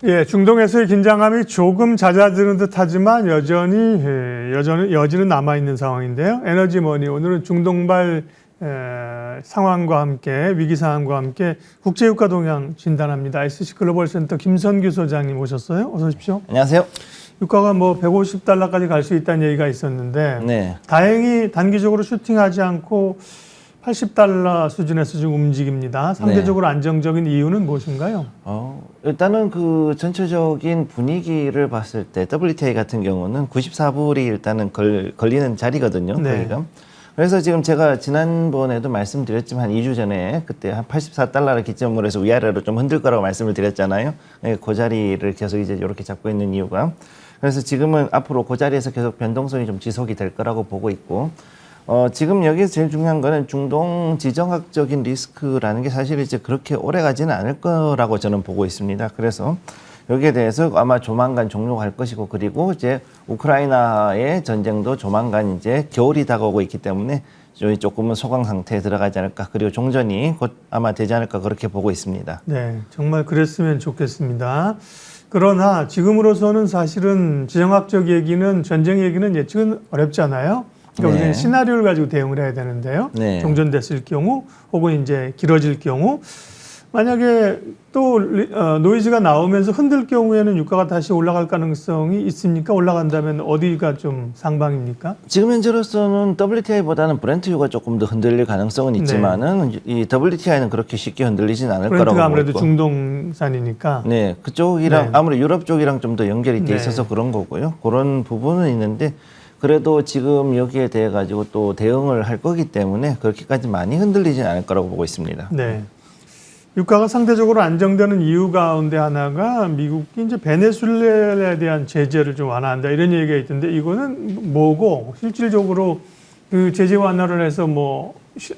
예, 중동에서의 긴장감이 조금 잦아드는 듯하지만 여지는 남아 있는 상황인데요. 에너지머니 오늘은 중동발 상황과 함께 위기 상황과 함께 국제유가 동향 진단합니다. ICC 글로벌센터 김선규 소장님 오셨어요. 어서 오십시오. 안녕하세요. 유가가 뭐 150달러까지 갈 수 있다는 얘기가 있었는데 네. 다행히 단기적으로 슈팅하지 않고 80달러 수준에서 지금 움직입니다. 상대적으로 안정적인 이유는 무엇인가요? 일단은 그 전체적인 분위기를 봤을 때 WTI 같은 경우는 94불이 일단은 걸리는 자리거든요. 네. 거기가. 그래서 지금 제가 지난번에도 말씀드렸지만 한 2주 전에 그때 한 84달러를 기점으로 해서 위아래로 좀 흔들 거라고 말씀을 드렸잖아요. 네, 그 자리를 계속 이제 이렇게 잡고 있는 이유가. 그래서 지금은 앞으로 그 자리에서 계속 변동성이 좀 지속이 될 거라고 보고 있고, 지금 여기서 제일 중요한 거는 중동 지정학적인 리스크라는 게 사실 이제 그렇게 오래 가지는 않을 거라고 저는 보고 있습니다. 그래서 여기에 대해서 아마 조만간 종료할 것이고, 그리고 이제 우크라이나의 전쟁도 조만간 이제 겨울이 다가오고 있기 때문에 조금은 소강 상태에 들어가지 않을까, 그리고 종전이 곧 아마 되지 않을까 그렇게 보고 있습니다. 네, 정말 그랬으면 좋겠습니다. 그러나 지금으로서는 사실은 지정학적 얘기는 전쟁 얘기는 예측은 어렵잖아요. 그러니까 우리는 시나리오를 가지고 대응을 해야 되는데요. 네. 종전됐을 경우 혹은 이제 길어질 경우 만약에 또 노이즈가 나오면서 흔들 경우에는 유가가 다시 올라갈 가능성이 있습니까? 올라간다면 어디가 좀 상방입니까? 지금 현재로서는 WTI보다는 브렌트유가 조금 더 흔들릴 가능성은 있지만은 이 WTI는 그렇게 쉽게 흔들리진 않을 거라고 보고 있고. 아무래도 중동산이니까. 네, 그쪽이랑 아무래도 유럽 쪽이랑 좀 더 연결이 돼 있어서 그런 거고요. 그런 부분은 있는데, 그래도 지금 여기에 대해 가지고 또 대응을 할 거기 때문에 그렇게까지 많이 흔들리진 않을 거라고 보고 있습니다. 네. 유가가 상대적으로 안정되는 이유 가운데 하나가 미국이 이제 베네수엘라에 대한 제재를 좀 완화한다 이런 얘기가 있던데, 이거는 뭐고 실질적으로 그 제재 완화를 해서 뭐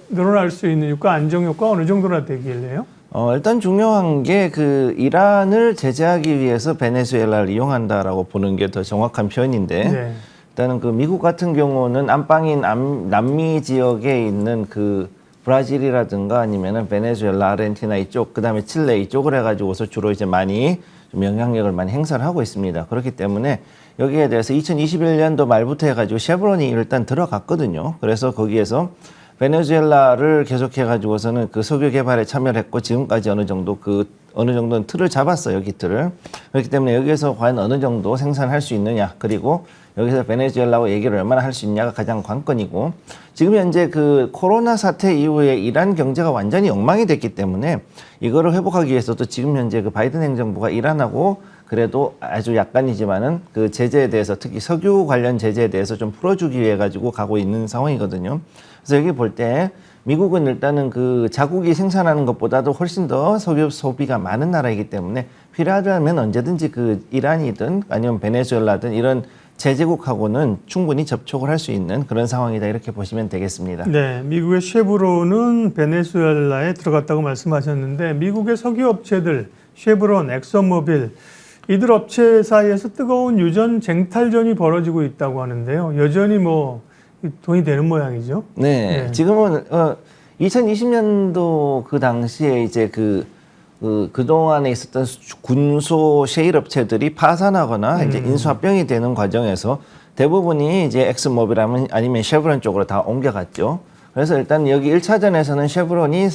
늘어날 수 있는 유가 안정 효과 어느 정도나 되길래요? 일단 중요한 게 그 이란을 제재하기 위해서 베네수엘라를 이용한다라고 보는 게 더 정확한 표현인데, 네. 일단은 그 미국 같은 경우는 안방인 남미 지역에 있는 그 브라질이라든가 아니면은 베네수엘라, 아르헨티나 이쪽, 그다음에 칠레 이쪽을 해가지고서 주로 이제 많이 좀 영향력을 많이 행사를 하고 있습니다. 그렇기 때문에 여기에 대해서 2021년도 말부터 해가지고 쉐브론이 일단 들어갔거든요. 그래서 거기에서 베네수엘라를 계속해가지고서는 그 석유 개발에 참여를 했고, 지금까지 어느 정도는 틀을 잡았어요, 기틀을. 그렇기 때문에 여기에서 과연 어느 정도 생산할 수 있느냐, 그리고 여기서 베네수엘라와 얘기를 얼마나 할 수 있냐가 가장 관건이고, 지금 현재 그 코로나 사태 이후에 이란 경제가 완전히 엉망이 됐기 때문에 이거를 회복하기 위해서도 지금 현재 그 바이든 행정부가 이란하고 그래도 아주 약간이지만은 그 제재에 대해서, 특히 석유 관련 제재에 대해서 좀 풀어주기 위해 가지고 가고 있는 상황이거든요. 그래서 여기 볼 때 미국은 일단은 그 자국이 생산하는 것보다도 훨씬 더 석유 소비가 많은 나라이기 때문에 필요하다면 언제든지 그 이란이든 아니면 베네수엘라든 이런 제재국하고는 충분히 접촉을 할 수 있는 그런 상황이다, 이렇게 보시면 되겠습니다. 네, 미국의 쉐브론은 베네수엘라에 들어갔다고 말씀하셨는데, 미국의 석유 업체들 쉐브론, 엑선모빌 이들 업체 사이에서 뜨거운 유전 쟁탈전이 벌어지고 있다고 하는데요. 여전히 뭐 돈이 되는 모양이죠. 네, 네. 지금은 2020년도 그 당시에 이제 그동안에 있었던 군소 셰일 업체들이 파산하거나 이제 인수합병이 되는 과정에서 대부분이 이제 엑슨모빌 아니면 쉐브론 쪽으로 다 옮겨갔죠. 그래서 일단 여기 1차전에서는 쉐브론이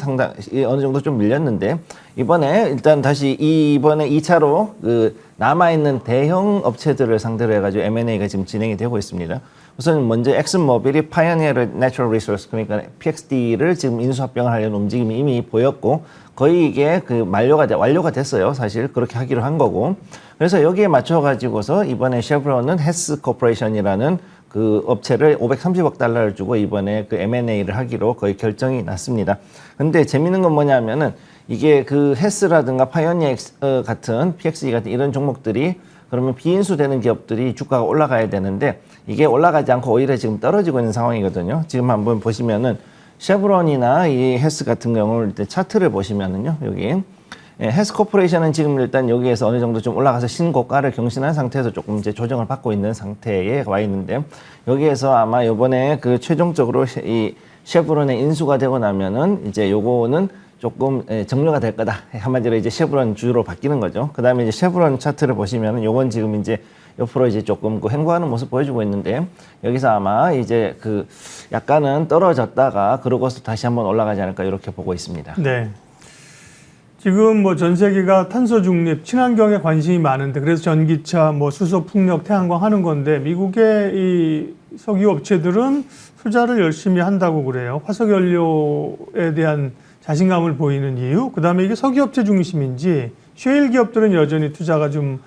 어느 정도 좀 밀렸는데, 이번에 일단 다시 이번에 2차로 그 남아있는 대형 업체들을 상대로 해가지고 M&A가 지금 진행이 되고 있습니다. 우선 먼저 엑슨모빌이 파이어니어 내추럴 리소스, 그러니까 PXD를 지금 인수합병을 하려는 움직임이 이미 보였고, 거의 이게 그 완료가 됐어요. 사실 그렇게 하기로 한 거고. 그래서 여기에 맞춰가지고서 이번에 쉐브론은 헤스 코퍼레이션이라는 그 업체를 530억 달러를 주고 이번에 그 M&A를 하기로 거의 결정이 났습니다. 근데 재밌는 건 뭐냐면은 이게 그 헤스라든가 파이오니어 같은 PXE 같은 이런 종목들이 그러면 비인수되는 기업들이 주가가 올라가야 되는데, 이게 올라가지 않고 오히려 지금 떨어지고 있는 상황이거든요. 지금 한번 보시면은 쉐브론이나 이 헤스 같은 경우는 일단 차트를 보시면은요, 여기 헤스 코퍼레이션은 지금 일단 여기에서 어느 정도 좀 올라가서 신고가를 경신한 상태에서 조금 이제 조정을 받고 있는 상태에 와 있는데, 여기에서 아마 이번에 그 최종적으로 이 쉐브론의 인수가 되고 나면은 이제 요거는 조금 정료가 될 거다. 한마디로 이제 쉐브론 주로 바뀌는 거죠. 그 다음에 이제 쉐브론 차트를 보시면은 요건 지금 이제 옆으로 이제 조금 그 횡보하는 모습 보여주고 있는데 여기서 아마 이제 그 약간은 떨어졌다가 그러고서 다시 한번 올라가지 않을까 이렇게 보고 있습니다. 네. 지금 뭐 전 세계가 탄소 중립, 친환경에 관심이 많은데 그래서 전기차, 뭐 수소, 풍력, 태양광 하는 건데 미국의 이 석유 업체들은 투자를 열심히 한다고 그래요. 화석 연료에 대한 자신감을 보이는 이유, 그다음에 이게 석유 업체 중심인지 셰일 기업들은 여전히 투자가 좀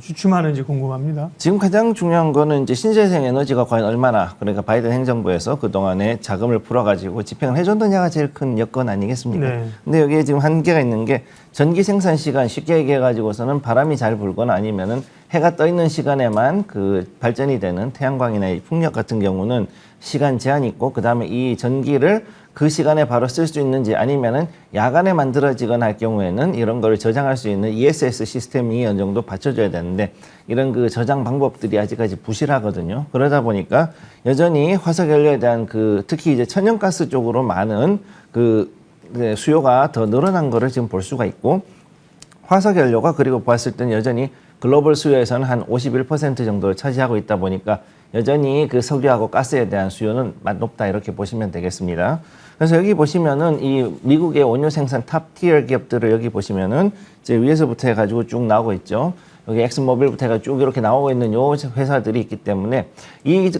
주춤하는지 궁금합니다. 지금 가장 중요한 거는 이제 신재생 에너지가 과연 얼마나 그러니까 바이든 행정부에서 그동안에 자금을 풀어가지고 집행을 해줬느냐가 제일 큰 여건 아니겠습니까? 네. 근데 여기에 지금 한계가 있는 게 전기 생산 시간 쉽게 얘기해가지고서는 바람이 잘 불거나 아니면은 해가 떠 있는 시간에만 그 발전이 되는 태양광이나 이 풍력 같은 경우는 시간 제한이 있고 그 다음에 이 전기를 그 시간에 바로 쓸 수 있는지 아니면은 야간에 만들어지거나 할 경우에는 이런 거를 저장할 수 있는 ESS 시스템이 어느 정도 받쳐줘야 되는데 이런 그 저장 방법들이 아직까지 부실하거든요. 그러다 보니까 여전히 화석연료에 대한 그 특히 이제 천연가스 쪽으로 많은 그 수요가 더 늘어난 거를 지금 볼 수가 있고 화석연료가 그리고 봤을 때는 여전히 글로벌 수요에서는 한 51% 정도를 차지하고 있다 보니까 여전히 그 석유하고 가스에 대한 수요는 높다 이렇게 보시면 되겠습니다. 그래서 여기 보시면은 이 미국의 원유 생산 탑 티어 기업들을 여기 보시면은 이제 위에서부터 해가지고 쭉 나오고 있죠. 여기 엑슨모빌부터 해가 쭉 이렇게 나오고 있는 요 회사들이 있기 때문에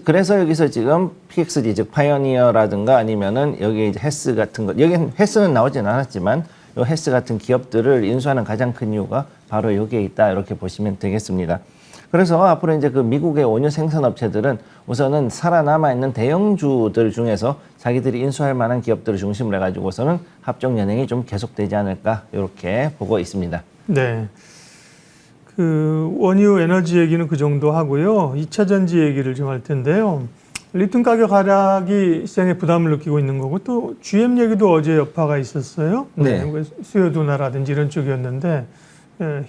그래서 여기서 지금 PXD 즉 파이어니어라든가 아니면은 여기 이제 헤스 같은 거 여기 헤스는 나오진 않았지만 요 헤스 같은 기업들을 인수하는 가장 큰 이유가 바로 여기에 있다 이렇게 보시면 되겠습니다. 그래서 앞으로 이제 그 미국의 원유 생산 업체들은 우선은 살아남아 있는 대형주들 중에서 자기들이 인수할 만한 기업들을 중심으로 해가지고서는 합종 연행이 좀 계속되지 않을까 이렇게 보고 있습니다. 네. 그 원유 에너지 얘기는 그 정도 하고요. 2차 전지 얘기를 좀 할 텐데요. 리튬 가격 하락이 시장에 부담을 느끼고 있는 거고 또 GM 얘기도 어제 여파가 있었어요. 네. 수요 둔화라든지 이런 쪽이었는데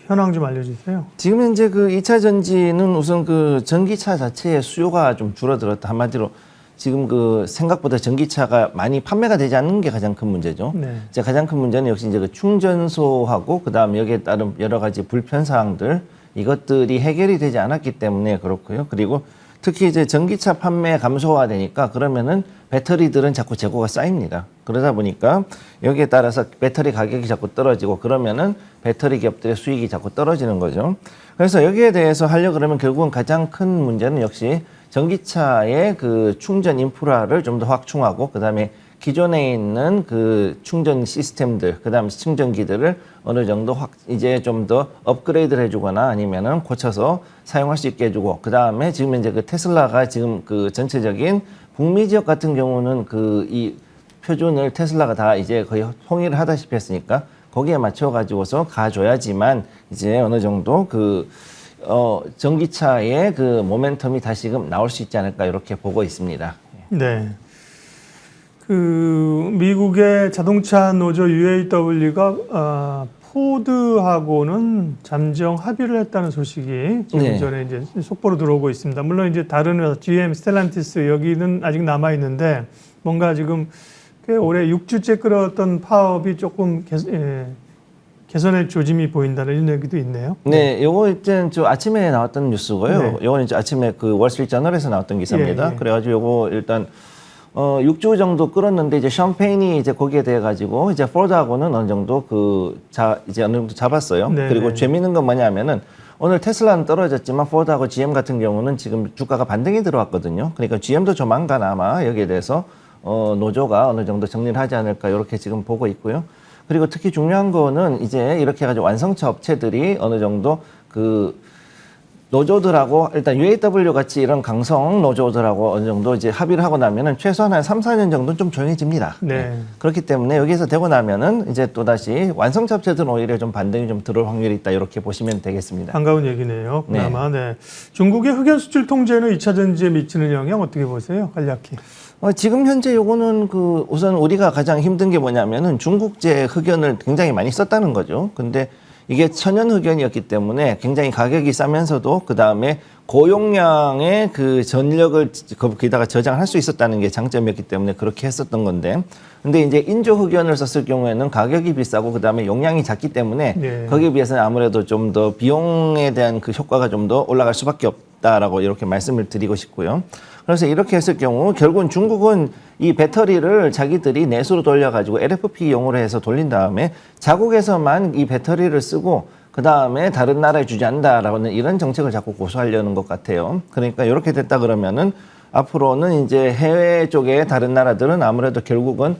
현황 좀 알려주세요. 지금 현재 그 2차 전지는 우선 그 전기차 자체의 수요가 좀 줄어들었다. 한마디로 지금 그 생각보다 전기차가 많이 판매가 되지 않는 게 가장 큰 문제죠. 네. 이제 가장 큰 문제는 역시 이제 그 충전소하고 그다음 여기에 따른 여러 가지 불편 사항들 이것들이 해결이 되지 않았기 때문에 그렇고요. 그리고 특히 이제 전기차 판매 감소가 되니까 그러면은 배터리들은 자꾸 재고가 쌓입니다. 그러다 보니까 여기에 따라서 배터리 가격이 자꾸 떨어지고 그러면은 배터리 기업들의 수익이 자꾸 떨어지는 거죠. 그래서 여기에 대해서 하려고 그러면 결국은 가장 큰 문제는 역시 전기차의 그 충전 인프라를 좀 더 확충하고 그다음에 기존에 있는 그 충전 시스템들, 그다음에 충전기들을 어느 정도 이제 좀 더 업그레이드를 해주거나 아니면은 고쳐서 사용할 수 있게 해주고, 그다음에 지금 이제 그 테슬라가 지금 그 전체적인 북미 지역 같은 경우는 그 이 표준을 테슬라가 다 이제 거의 통일을 하다시피 했으니까 거기에 맞춰가지고서 가줘야지만 이제 어느 정도 전기차의 그 모멘텀이 다시금 나올 수 있지 않을까 이렇게 보고 있습니다. 네. 그 미국의 자동차 노조 UAW가 포드하고는 잠정 합의를 했다는 소식이 지금 네. 전에 이제 속보로 들어오고 있습니다. 물론 이제 다른 회사 GM, 스텔란티스 여기는 아직 남아 있는데 뭔가 지금 꽤 오래 6주째 끌어왔던 파업이 조금 개선의 조짐이 보인다는 이런 얘기도 있네요. 네, 요거 이제 저 아침에 나왔던 뉴스고요. 네. 요거는 이제 아침에 그 월스트리트저널에서 나왔던 기사입니다. 예. 그래가지고 요거 일단 6주 정도 끌었는데 이제 샴페인이 이제 거기에 대해 가지고 이제 포드하고는 어느 정도 이제 어느 정도 잡았어요. 네. 그리고 재미있는 건 뭐냐면은 오늘 테슬라는 떨어졌지만 포드하고 GM 같은 경우는 지금 주가가 반등이 들어왔거든요. 그러니까 GM도 조만간 아마 여기에 대해서 노조가 어느 정도 정리를 하지 않을까 이렇게 지금 보고 있고요. 그리고 특히 중요한 거는 이제 이렇게 해가지고 완성차 업체들이 어느 정도 노조들하고 일단 UAW 같이 이런 강성 노조들하고 어느 정도 이제 합의를 하고 나면은 최소한 한 3, 4년 정도는 좀 조용해집니다. 네. 그렇기 때문에 여기서 되고 나면은 이제 또다시 완성차 업체들은 오히려 좀 반등이 좀 들어올 확률이 있다. 이렇게 보시면 되겠습니다. 반가운 얘기네요. 그나마 네. 중국의 흑연 수출 통제는 2차 전지에 미치는 영향 어떻게 보세요? 간략히. 지금 현재 요거는 우선 우리가 가장 힘든 게 뭐냐면은 중국제 흑연을 굉장히 많이 썼다는 거죠. 근데 이게 천연 흑연이었기 때문에 굉장히 가격이 싸면서도 그 다음에 고용량의 그 전력을 거기다가 저장할 수 있었다는 게 장점이었기 때문에 그렇게 했었던 건데, 근데 이제 인조 흑연을 썼을 경우에는 가격이 비싸고 그 다음에 용량이 작기 때문에 네. 거기에 비해서는 아무래도 좀 더 비용에 대한 그 효과가 좀 더 올라갈 수밖에 없다라고 이렇게 말씀을 드리고 싶고요. 그래서 이렇게 했을 경우 결국은 중국은 이 배터리를 자기들이 내수로 돌려가지고 LFP용으로 해서 돌린 다음에 자국에서만 이 배터리를 쓰고 그 다음에 다른 나라에 주지 않는다라는 이런 정책을 자꾸 고수하려는 것 같아요. 그러니까 이렇게 됐다 그러면은 앞으로는 이제 해외 쪽에 다른 나라들은 아무래도 결국은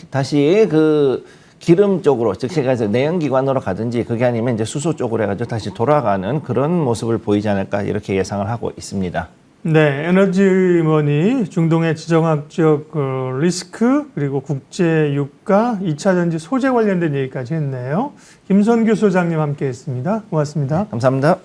다시 그 기름 쪽으로, 즉 제가 내연기관으로 가든지 그게 아니면 이제 수소 쪽으로 해가지고 다시 돌아가는 그런 모습을 보이지 않을까 이렇게 예상을 하고 있습니다. 네, 에너지머니, 중동의 지정학적 리스크, 그리고 국제 유가, 2차 전지 소재 관련된 얘기까지 했네요. 김선규 소장님 함께했습니다. 고맙습니다. 감사합니다.